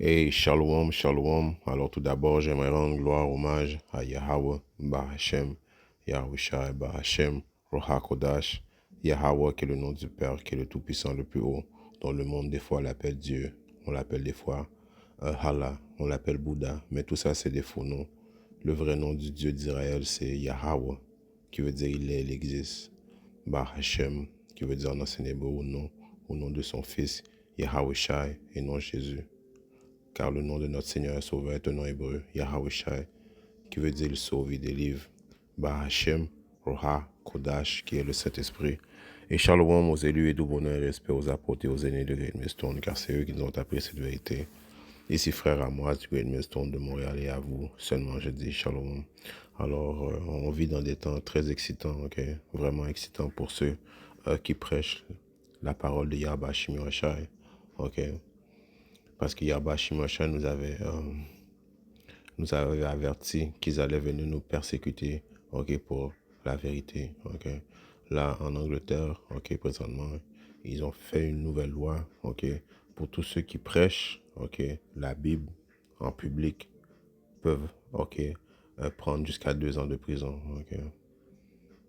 Hey, shalom, shalom. Alors tout d'abord, j'aimerais rendre gloire, hommage à Yahweh, Bahashem, Yahushua, Bahashem, Roha Kodash, Yahweh qui est le nom du Père, qui est le Tout-Puissant, le plus haut, dont le monde des fois l'appelle Dieu, on l'appelle des fois Allah, on l'appelle Bouddha, mais tout ça c'est des faux noms. Le vrai nom du Dieu d'Israël c'est Yahweh, qui veut dire il est, il existe. Bahashem, qui veut dire en ancien hébreu au nom de son fils, Yahushua, et non Jésus. Car le nom de notre Seigneur et Sauveur est un nom hébreu, Yahushua, qui veut dire il sauve, il délivre. Bahashem, Roha, Kodash, qui est le Saint-Esprit. Et shalom aux élus et du bonheur et respect aux apôtres et aux aînés de Great Millstone, car c'est eux qui nous ont appris cette vérité. Ici, frère à moi du Great Millstone de Montréal et à vous, seulement je dis shalom. Alors, on vit dans des temps très excitants, ok? Vraiment excitants pour ceux qui prêchent la parole de Yahweh Shimyoshai, ok? Parce que Yahweh Shimyoshai nous avait averti qu'ils allaient venir nous persécuter, ok, pour la vérité, ok. Là, en Angleterre, ok, présentement, ils ont fait une nouvelle loi, ok, pour tous ceux qui prêchent, ok, la Bible en public peuvent, ok, prendre jusqu'à 2 ans de prison, ok.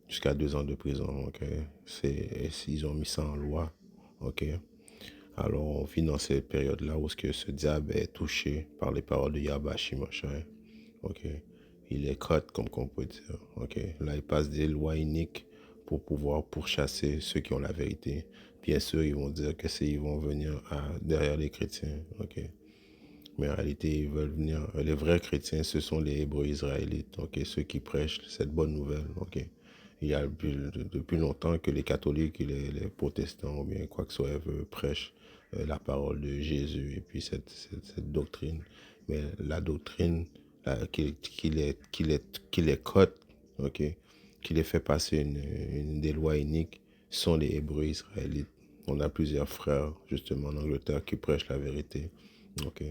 Jusqu'à 2 ans de prison, ok. Ils ont mis ça en loi, ok. Alors, on vit dans cette période-là où ce diable est touché par les paroles de Yahweh Shimyoshai. Ok. Il est cut, comme on peut dire. Ok. Là, il passe des lois iniques pour pouvoir pourchasser ceux qui ont la vérité. Bien sûr, ils vont dire que ils vont venir derrière les chrétiens. Ok. Mais en réalité, ils veulent venir. Les vrais chrétiens, ce sont les Hébreux israélites. Ok. Ceux qui prêchent cette bonne nouvelle. Ok. Il y a depuis longtemps que les catholiques et les protestants ou bien quoi que ce soit prêchent la parole de Jésus et puis cette doctrine. Mais la doctrine qui les cote, ok, qui les fait passer des lois iniques, sont les Hébreux israélites. On a plusieurs frères, justement, en Angleterre qui prêchent la vérité. Ok.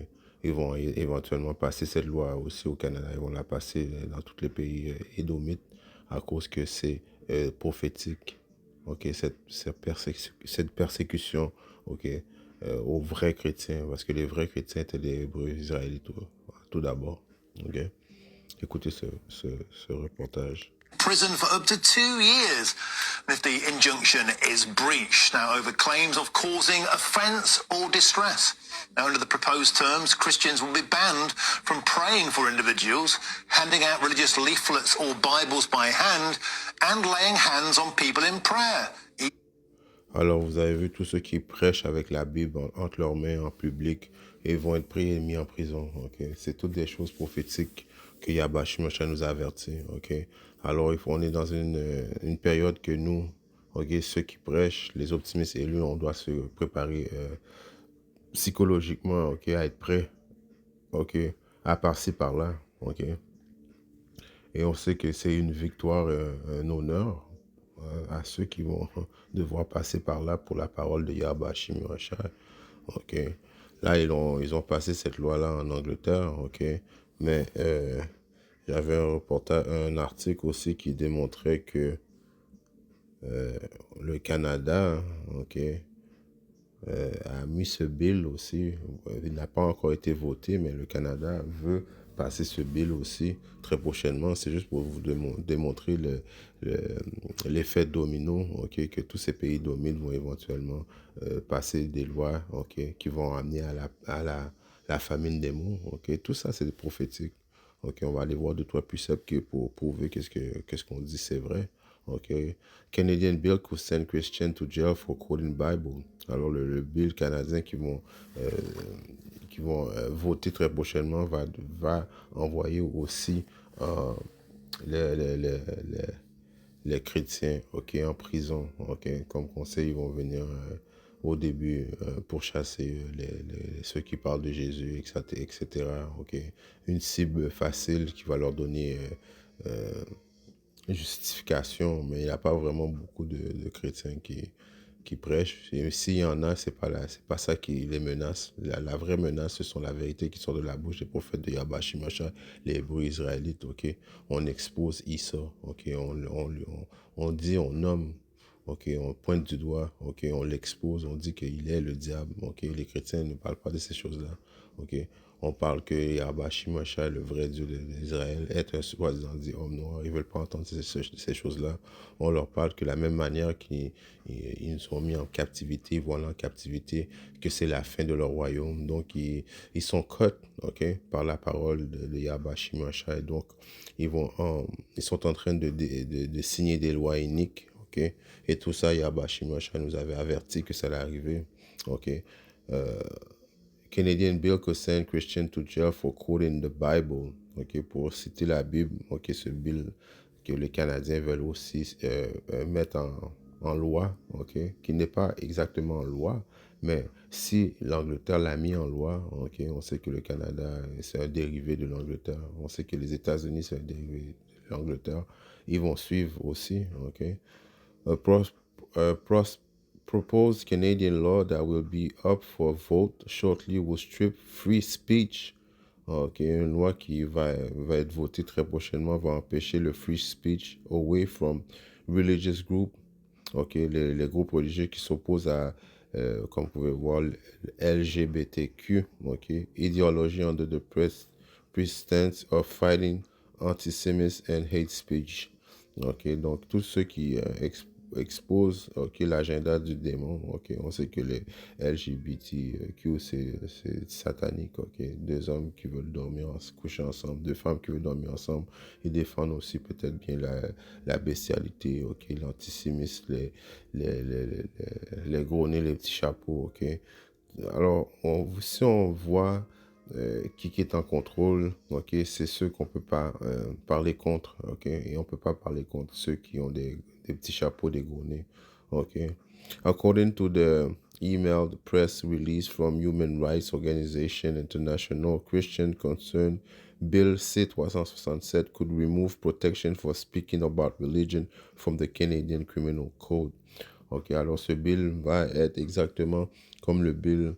Ils vont éventuellement passer cette loi aussi au Canada. Ils vont la passer dans tous les pays édomites à cause que c'est prophétique. Ok, cette persécution, ok, aux vrais chrétiens, parce que les vrais chrétiens étaient les Hébreux israélites tout d'abord. Ok, écoutez ce reportage. Prison for up to 2 years if the injunction is breached. Now, over claims of causing offence or distress. Now, under the proposed terms, Christians will be banned from praying for individuals, handing out religious leaflets or Bibles by hand, and laying hands on people in prayer. Alors, vous avez vu tous ceux qui prêchent avec la Bible entre leurs mains en public et vont être pris et mis en prison. Ok, c'est toutes des choses prophétiques que Yahweh Shimyoshai nous a avertis. Ok, alors on est dans une période que nous, ok, ceux qui prêchent, les optimistes élus, on doit se préparer psychologiquement, ok, à être prêt, ok, à passer par là, ok. Et on sait que c'est une victoire, un honneur à ceux qui vont devoir passer par là pour la parole de Yahweh Shimyoshai. Ok. Là, ils ont passé cette loi-là en Angleterre, ok. Mais j'avais un article aussi qui démontrait que le Canada, ok, a mis ce bill aussi. Il n'a pas encore été voté, mais le Canada veut passer ce bill aussi très prochainement. C'est juste pour vous démontrer l'effet domino, ok, que tous ces pays dominent vont éventuellement passer des lois, ok, qui vont amener la famine des mots, ok. Tout ça, c'est prophétique. Ok, on va aller voir 2, 3 préceptes pour prouver qu'est-ce qu'on dit, c'est vrai. Ok. Canadian bill could send Christians to jail for quoting Bible. Alors le bill canadien qui vont voter très prochainement va envoyer aussi les, les, les, les, les chrétiens, ok, en prison, ok. Comme conseil, ils vont venir au début pour chasser ceux qui parlent de Jésus, etc., ok. Une cible facile qui va leur donner justification, mais il n'y a pas vraiment beaucoup de chrétiens qui prêchent. Et s'il y en a, c'est pas ça qui les menace. La vraie menace, ce sont la vérité qui sort de la bouche des prophètes de Yahweh Shimyoshai, les Hébreux israélites, ok. On expose Issa, ok. On dit, on nomme, ok. On pointe du doigt, ok. On l'expose, on dit qu'il est le diable, ok. Les chrétiens ne parlent pas de ces choses-là, ok? On parle que Yahweh Shimosha, le vrai Dieu d'Israël, est un soi-disant dit homme noir. Ils ne veulent pas entendre ces choses-là. On leur parle que la même manière qu'ils nous sont mis en captivité, voilà en captivité, que c'est la fin de leur royaume. Donc, ils sont cut, ok, par la parole de Yahweh Shimosha. Et donc, ils sont en train de signer des lois iniques, ok? Et tout ça, Yahweh Shimosha nous avait averti que ça allait arriver, ok? Canadian bill could send Christian to jail for quoting the Bible, ok, pour citer la Bible, ok, ce bill que les Canadiens veulent aussi mettre en loi, ok, qui n'est pas exactement en loi, mais si l'Angleterre l'a mis en loi, ok, on sait que le Canada, c'est un dérivé de l'Angleterre, on sait que les États-Unis, c'est un dérivé de l'Angleterre, ils vont suivre aussi, ok. A proposed Canadian law that will be up for vote shortly will strip free speech. Ok, une loi qui va être votée très prochainement va empêcher le free speech away from religious groups. Ok, les groupes religieux qui s'opposent à, comme vous pouvez voir, LGBTQ. Ok, ideology under the pretense of fighting anti-Semitism and hate speech. Ok, donc tous ceux qui exposent l'agenda du démon, ok, on sait que les LGBTQ c'est satanique, ok, deux hommes qui veulent dormir, se coucher ensemble, deux femmes qui veulent dormir ensemble, ils défendent aussi peut-être bien la bestialité, ok, l'antisémisme, les gros nez, les petits chapeaux, ok. Alors, si on voit qui est en contrôle, ok, c'est ceux qu'on peut pas parler contre, ok, et on peut pas parler contre ceux qui ont des petits chapeaux, des gros nez, ok. According to the emailed press release from Human Rights Organization International Christian Concern, Bill C-367 could remove protection for speaking about religion from the Canadian Criminal Code. Ok, alors ce bill va être exactement comme le bill,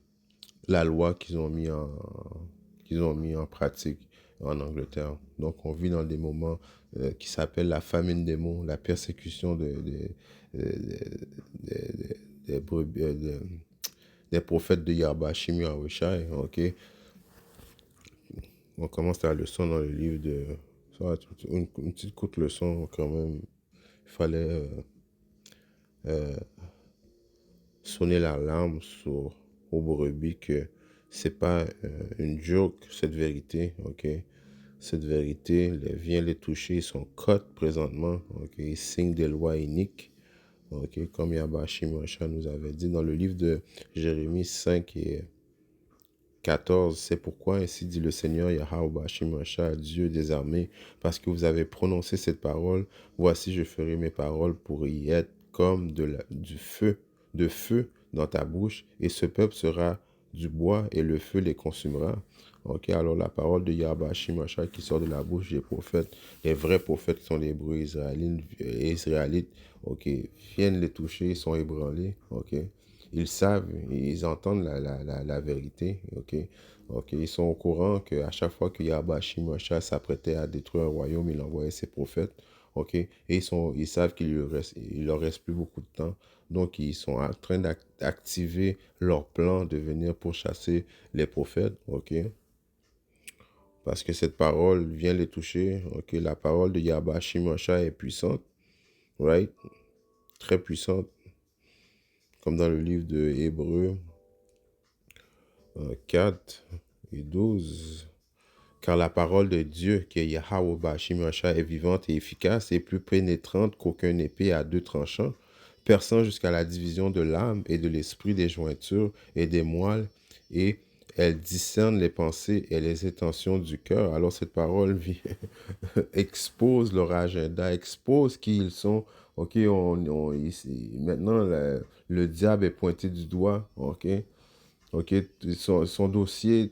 la loi qu'ils ont mis en pratique en Angleterre. Donc, on vit dans des moments qui s'appellent la famine des mots, la persécution des prophètes de Yahweh Shimi Yahushai. Ok, on commence la leçon dans le livre de... Ça va être une petite courte leçon quand même. Il fallait sonner l'alarme aux brebis que c'est pas une joke, cette vérité, ok? Cette vérité vient les toucher, ils sont cotes présentement, ok? Ils signent des lois iniques, ok? Comme Yabashi Mosha nous avait dit dans le livre de Jérémie 5 et 14, c'est pourquoi ainsi dit le Seigneur Yahweh Shimosha, Dieu des armées, parce que vous avez prononcé cette parole, voici je ferai mes paroles pour y être comme du feu, de feu dans ta bouche, et ce peuple sera du bois et le feu les consumera. Ok, alors la parole de Yahweh Shimosha qui sort de la bouche des prophètes, les vrais prophètes qui sont les Hébreux israélites, ok, viennent les toucher, ils sont ébranlés, ok. Ils savent, ils entendent la vérité, ok? Ok, ils sont au courant qu'à chaque fois que Yahweh Shimosha s'apprêtait à détruire un royaume, il envoyait ses prophètes, ok? Et ils savent il leur reste plus beaucoup de temps, donc ils sont en train d'activer leur plan de venir pourchasser les prophètes, ok? Parce que cette parole vient les toucher, ok? La parole de Yahweh Shimosha est puissante, right? Très puissante, comme dans le livre de Hébreux 4 et 12. Car la parole de Dieu, qui est Yahweh Bashimosha, est vivante et efficace et plus pénétrante qu'aucun épée à deux tranchants, perçant jusqu'à la division de l'âme et de l'esprit, des jointures et des moelles, et elle discerne les pensées et les intentions du cœur. Alors cette parole expose leur agenda, expose qui ils sont. Ok, maintenant le diable est pointé du doigt. Ok, ok, son dossier,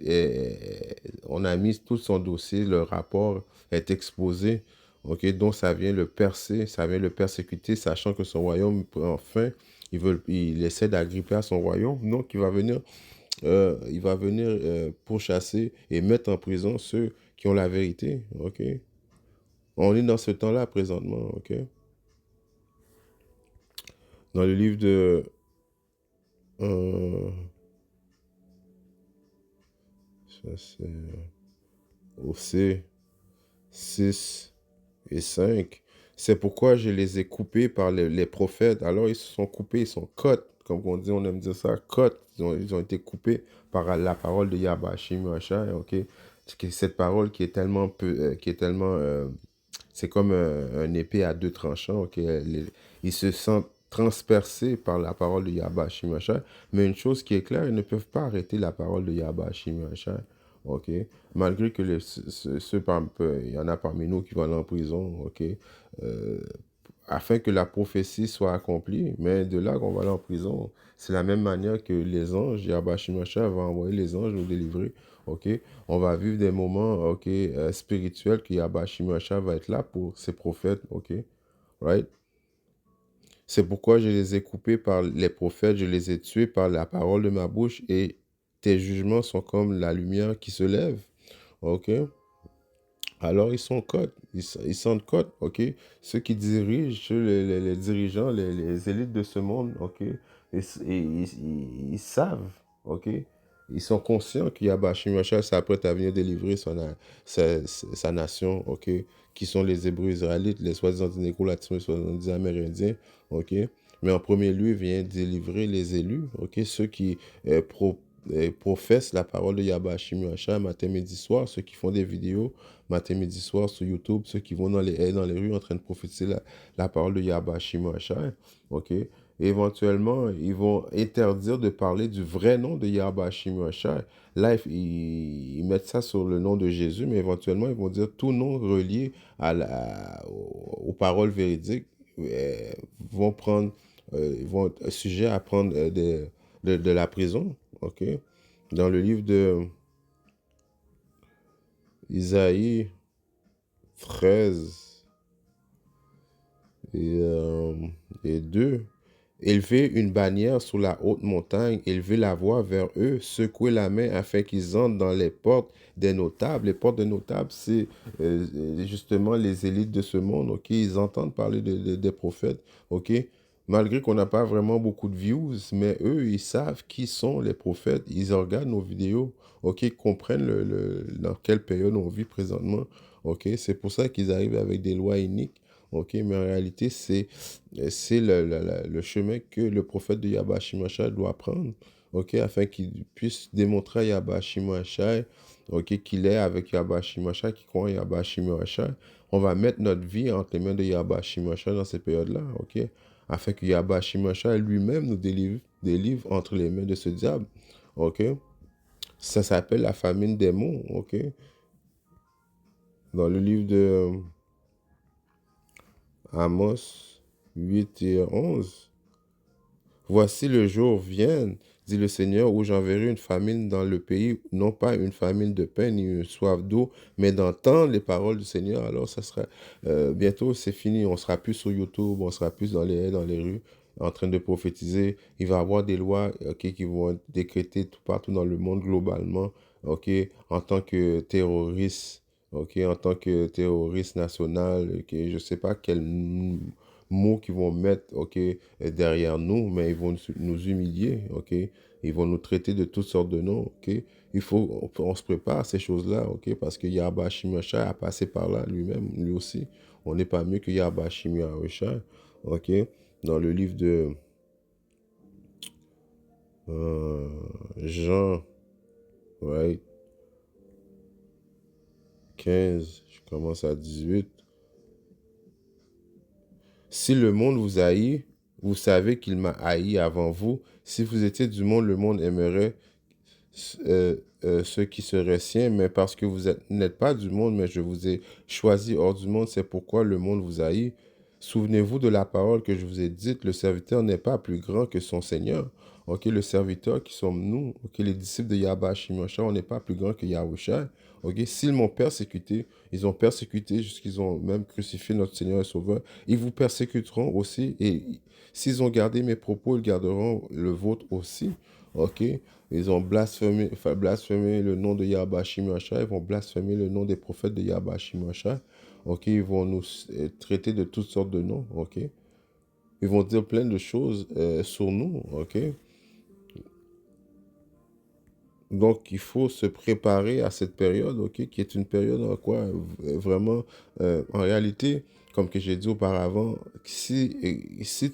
on a mis tout son dossier, le rapport est exposé. Ok, donc ça vient le percer, ça vient le persécuter, sachant que son royaume prend fin. Il essaie d'agripper à son royaume, donc il va venir pourchasser et mettre en prison ceux qui ont la vérité. Ok, on est dans ce temps-là présentement. Ok, dans le livre euh, Ça, c'est Osée 6 et 5. C'est pourquoi je les ai coupés par les prophètes. Alors ils se sont coupés, ils sont cut, comme on dit, on aime dire ça, cut. Ils ont été coupés par la parole de Yahweh Hashem Yahshua, ok? Cette parole qui est tellement c'est comme un épée à deux tranchants, ok? Ils se sentent transpercés par la parole de Yahweh Hashem Yahshua. Mais une chose qui est claire, ils ne peuvent pas arrêter la parole de Yahweh Hashem Yahshua. Ok, malgré que il y en a parmi nous qui vont aller en prison, ok, euh, afin que la prophétie soit accomplie, mais de là qu'on va aller en prison, c'est la même manière que les anges, Yahweh Shimashah va envoyer les anges nous délivrer, ok, on va vivre des moments, ok, spirituels que Yahweh Shimashah va être là pour ses prophètes, ok, right? C'est pourquoi je les ai coupés par les prophètes, je les ai tués par la parole de ma bouche, et tes jugements sont comme la lumière qui se lève. OK? Alors, ils sont cotes. Ils sont cotes. OK? Ceux qui dirigent, les dirigeants, les élites de ce monde, OK? Ils savent. OK? Ils sont conscients qu'il y a Bachim Machal s'apprête à venir délivrer sa nation, OK? Qui sont les Hébreux israélites, les soi-disant Néco-Latins, les soi-disant Amérindiens, OK? Mais en premier lieu, il vient délivrer les élus, OK? Ceux qui professent la parole de Yahweh Hashem Yahshua matin, midi, soir, ceux qui font des vidéos matin, midi, soir sur YouTube, ceux qui vont dans les haies, dans les rues en train de prophétiser la parole de Yahweh Hashem Yahshua, ok? Et éventuellement, ils vont interdire de parler du vrai nom de Yahweh Hashem Yahshua. Là, ils mettent ça sur le nom de Jésus, mais éventuellement, ils vont dire tout nom relié aux paroles véridiques vont prendre, ils vont être sujets à prendre de la prison. OK? Dans le livre de Isaïe 13 et 2, élevez une bannière sur la haute montagne, élevez la voix vers eux, secouez la main afin qu'ils entrent dans les portes des notables. Les portes des notables, c'est justement les élites de ce monde, ok? Ils entendent parler des prophètes, ok? Malgré qu'on n'a pas vraiment beaucoup de views, mais eux, ils savent qui sont les prophètes. Ils regardent nos vidéos, ok? Ils comprennent dans quelle période on vit présentement, ok? C'est pour ça qu'ils arrivent avec des lois iniques. Ok, mais en réalité, c'est le chemin que le prophète de Yahweh Shimashai doit prendre, ok, afin qu'il puisse démontrer à Yahweh Shimashai, ok, qu'il est avec Yahweh Shimashai, qu'il croit en Yahweh Shimashai. On va mettre notre vie entre les mains de Yahweh Shimashai dans ces périodes-là, ok, afin que Yahweh Shimashai lui-même nous délivre entre les mains de ce diable, ok. Ça s'appelle la famine des mots, ok. Dans le livre de Amos 8 et 11. Voici le jour vient, dit le Seigneur, où j'enverrai une famine dans le pays, non pas une famine de pain ni une soif d'eau, mais d'entendre les paroles du Seigneur. Alors, ça sera bientôt, c'est fini. On sera plus sur YouTube, on sera plus dans les haies, dans les rues, en train de prophétiser. Il va y avoir des lois qui vont être décrétées tout partout dans le monde globalement, en tant que terroriste, en tant que terroriste national, je ne sais pas quel mots qu'ils vont mettre, derrière nous, mais ils vont nous humilier, ok? Ils vont nous traiter de toutes sortes de noms, ok? On se prépare à ces choses-là, ok? Parce que Yahweh Shimashai a passé par là lui-même, lui aussi. On n'est pas mieux que Yahweh Shimashai, ok? Dans le livre de Jean, right? 15, je commence à 18. Si le monde vous haït, vous savez qu'il m'a haï avant vous. Si vous étiez du monde, le monde aimerait ceux qui seraient siens, mais parce que vous n'êtes pas du monde, mais je vous ai choisi hors du monde, c'est pourquoi le monde vous haït. Souvenez-vous de la parole que je vous ai dite, le serviteur n'est pas plus grand que son Seigneur. Ok, le serviteur qui sommes nous, ok, les disciples de Yahweh Shimashai, on n'est pas plus grand que Yahushua. Ok, s'ils m'ont persécuté, ils ont persécuté jusqu'ils ont même crucifié notre Seigneur et Sauveur. Ils vous persécuteront aussi, et s'ils ont gardé mes propos, ils garderont le vôtre aussi. Ok, ils ont blasphémé le nom de Yahweh Shimashai, ils vont blasphémer le nom des prophètes de Yahweh Shimashai. Ok, ils vont nous traiter de toutes sortes de noms. Ok, ils vont dire plein de choses sur nous. Ok, Donc, il faut se préparer à cette période, ok, qui est une période en quoi, vraiment, en réalité, comme que j'ai dit auparavant, si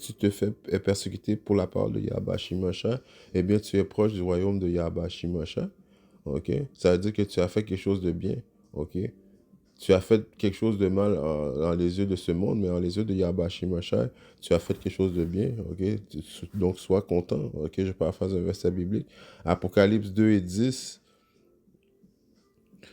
tu te fais persécuter pour la parole de Yahweh Shimosha, eh bien, tu es proche du royaume de Yahweh Shimosha, ok? Ça veut dire que tu as fait quelque chose de bien, ok? Tu as fait quelque chose de mal dans les yeux de ce monde, mais dans les yeux de Yahweh Shimosha, tu as fait quelque chose de bien, ok? Donc, sois content, ok? Je paraphrase un verset biblique. Apocalypse 2:10.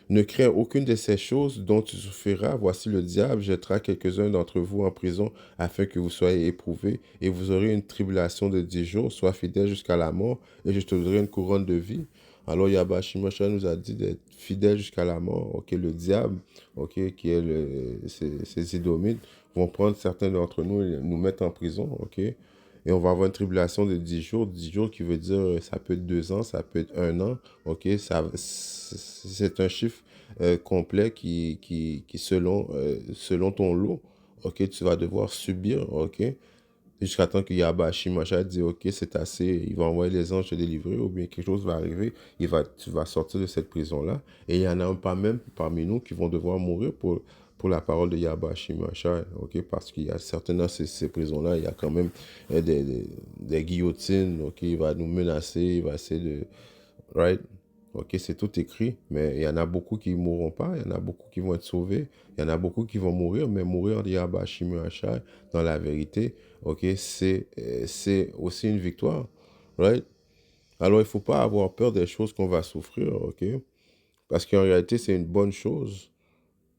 Ne crains aucune de ces choses dont tu souffriras. Voici le diable jettera quelques-uns d'entre vous en prison afin que vous soyez éprouvés et vous aurez une tribulation de 10 jours. Sois fidèle jusqu'à la mort et je te donnerai une couronne de vie. Alors Yahweh Shimosha nous a dit d'être fidèle jusqu'à la mort. Ok, le diable, ok, qui est ces Édomites, vont prendre certains d'entre nous et nous mettre en prison. Ok, et on va avoir une tribulation de 10 jours. 10 jours qui veut dire, ça peut être 2 ans, ça peut être 1 an. Ok, c'est un chiffre complet qui selon ton lot, ok, tu vas devoir subir, ok, jusqu'à temps que Yahweh Shimosha dit, ok, c'est assez, il va envoyer les anges te délivrer, ou bien quelque chose va arriver, tu vas sortir de cette prison-là. Et il y en a pas même parmi nous qui vont devoir mourir pour la parole de Yahweh Shimosha, ok, parce qu'il y a certaines dans ces prisons-là, il y a quand même des guillotines, ok, il va nous menacer, il va essayer de, right? Ok, c'est tout écrit, mais il y en a beaucoup qui ne mourront pas, il y en a beaucoup qui vont être sauvés, il y en a beaucoup qui vont mourir, mais mourir en Yahweh Shimosha, dans la vérité, ok, c'est aussi une victoire, right? Alors, il ne faut pas avoir peur des choses qu'on va souffrir, ok? Parce qu'en réalité, c'est une bonne chose.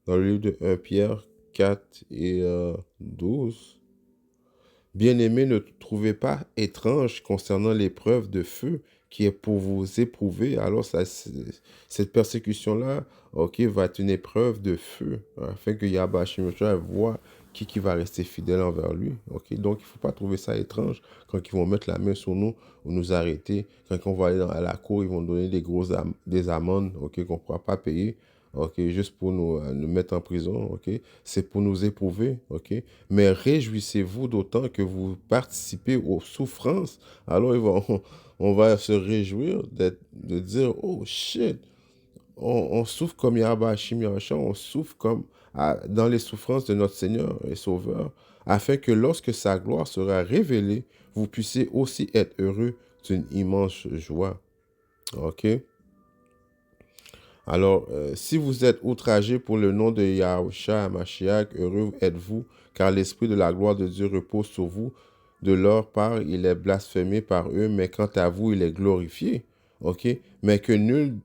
Dans le livre de 1 Pierre 4 et 12, bien-aimés, ne trouvez pas étrange concernant l'épreuve de feu qui est pour vous éprouver. Alors, cette persécution-là, ok, va être une épreuve de feu, afin que Yahweh Shimosha voit qui va rester fidèle envers lui. Ok, donc, il ne faut pas trouver ça étrange quand ils vont mettre la main sur nous ou nous arrêter. Quand on va aller à la cour, ils vont donner des amendes, ok, qu'on ne pourra pas payer. Ok, juste pour nous mettre en prison, ok, c'est pour nous éprouver, ok, mais réjouissez-vous d'autant que vous participez aux souffrances. Alors, on va se réjouir de dire, oh shit, on souffre comme Yahweh Shimosha, on souffre comme dans les souffrances de notre Seigneur et Sauveur, afin que lorsque sa gloire sera révélée, vous puissiez aussi être heureux d'une immense joie. Ok? Alors, si vous êtes outragés pour le nom de Yahushua Hamashiach, heureux êtes-vous, car l'Esprit de la gloire de Dieu repose sur vous. De leur part, il est blasphémé par eux, mais quant à vous, il est glorifié. OK? Mais que nul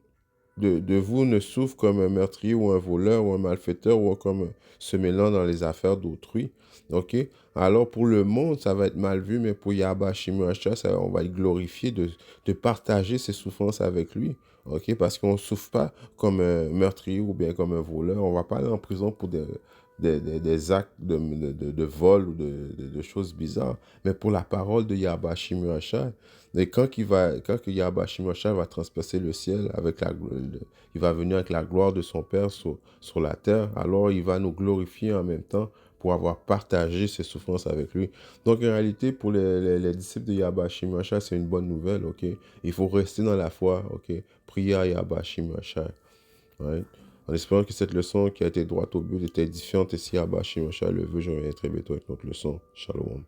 de vous ne souffre comme un meurtrier ou un voleur ou un malfaiteur ou comme se mêlant dans les affaires d'autrui. OK? Alors, pour le monde, ça va être mal vu, mais pour Yahweh Shimosha, on va être glorifié de partager ses souffrances avec lui. OK? Parce qu'on ne souffre pas comme un meurtrier ou bien comme un voleur. On ne va pas aller en prison pour des actes de vol ou de choses bizarres, mais pour la parole de Yahweh Shimosha. Et quand que Yahweh Shimosha va transpercer le ciel avec il va venir avec la gloire de son Père sur la terre, alors il va nous glorifier en même temps pour avoir partagé ses souffrances avec lui. Donc en réalité, pour les disciples de Yahweh Shimosha, c'est une bonne nouvelle, ok? Il faut rester dans la foi, ok? Prier à Yahweh Shimosha, right? En espérant que cette leçon qui a été droite au but était édifiante et si Yahweh Shimosha le veut, je reviendrai très bientôt avec notre leçon. Shalom.